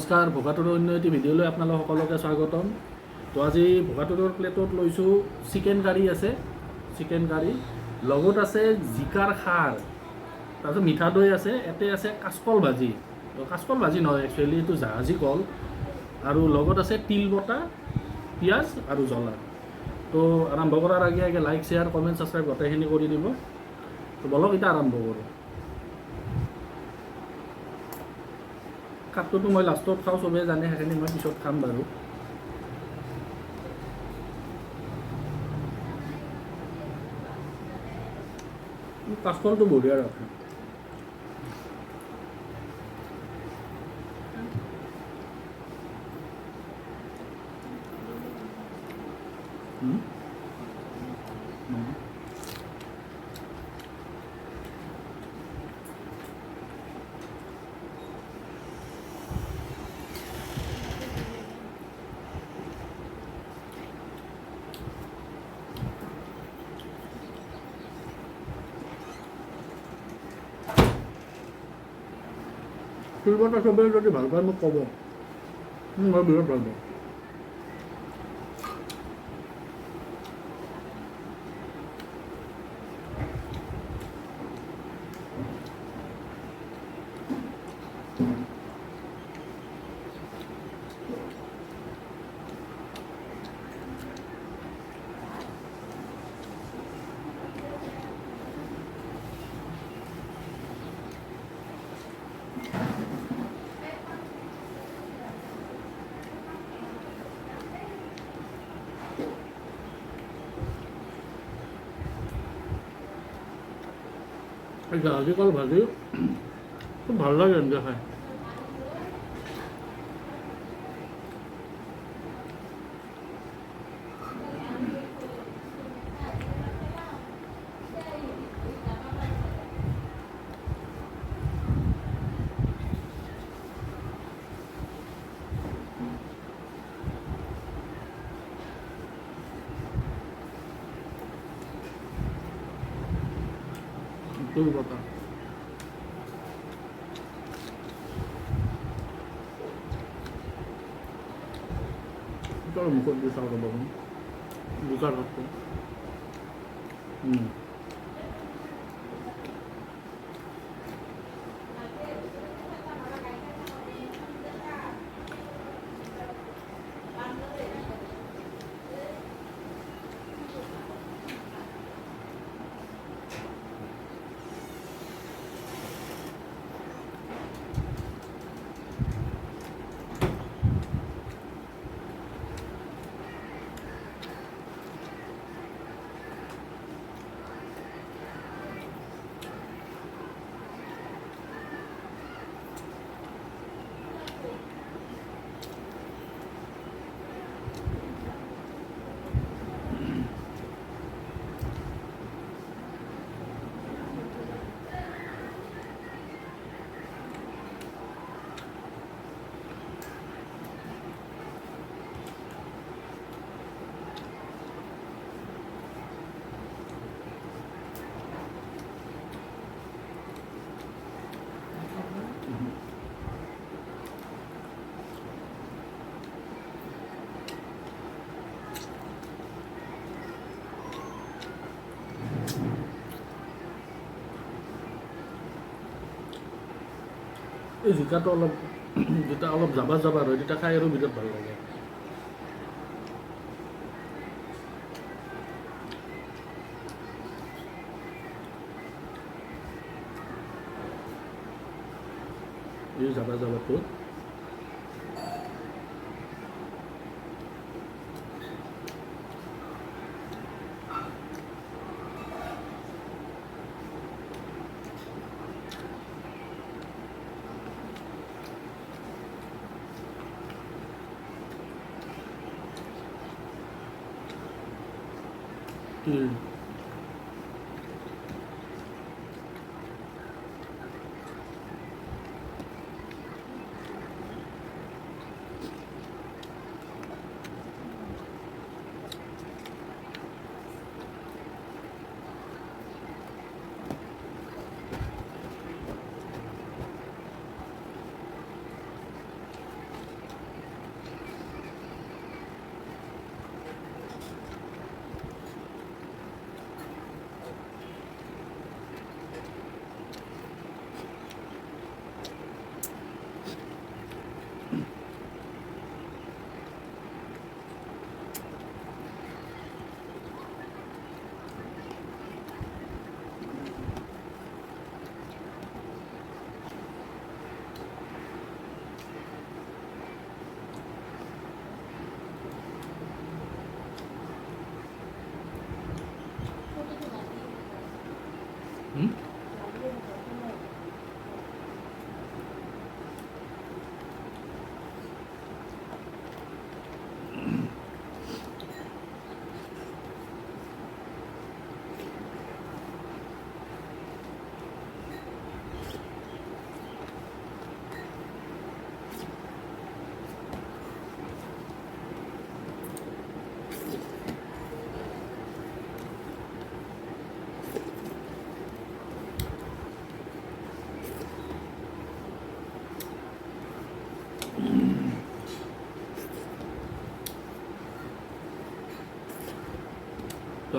নমস্কাৰ, ভোগাতুৰৰ অন্য এটি ভিডিঅ'লৈ আপোনালোক সকলোকে স্বাগতম। তো আজি ভোগাতুৰৰ প্লেটত লৈছোঁ চিকেন কাৰী আছে, চিকেন কাৰী লগত আছে জিকাৰ খাৰ, তাৰপিছত মিঠা দৈ আছে, ইয়াতে আছে কাচকল ভাজি। তো কাচকল ভাজি নহয়, একচুৱেলি এইটো জাহাজী কল, আৰু লগত আছে তিল বটা, পিঁয়াজ আৰু জ্বলা। তো আৰম্ভ কৰাৰ আগে আগে লাইক, শ্বেয়াৰ, কমেণ্ট, ছাবস্ক্ৰাইব গোটেইখিনি কৰি দিব। তো বলক এতিয়া আৰম্ভ কৰোঁ। কাঠটোতো মই লাষ্টত খাওঁ, চবেই জানে, সেইখিনি মই পিছত খাম বাৰু। কাচকলটো বঢ়িয়া ৰাখে। তিলবটা চবেই যদি ভাল পায় মোক ক'ব, মই বিৰাট ভাল পাওঁ। এই জাহাজী কল ভাজি খুব ভাল লাগে এনেকৈ খাই। তিল বটা মুখত দি চাওঁ ৰ'ব, বুজাৰ ভাতটো। এই জিকাটো অলপ যেতিয়া অলপ জাবাৰ জাবাৰ হয় তেতিয়া খাই আৰু বিৰাট ভাল লাগে। এই জাবাৰ জাবাৰটো তিল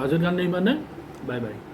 আজিৰ কাৰণে ইমানে বাই বাই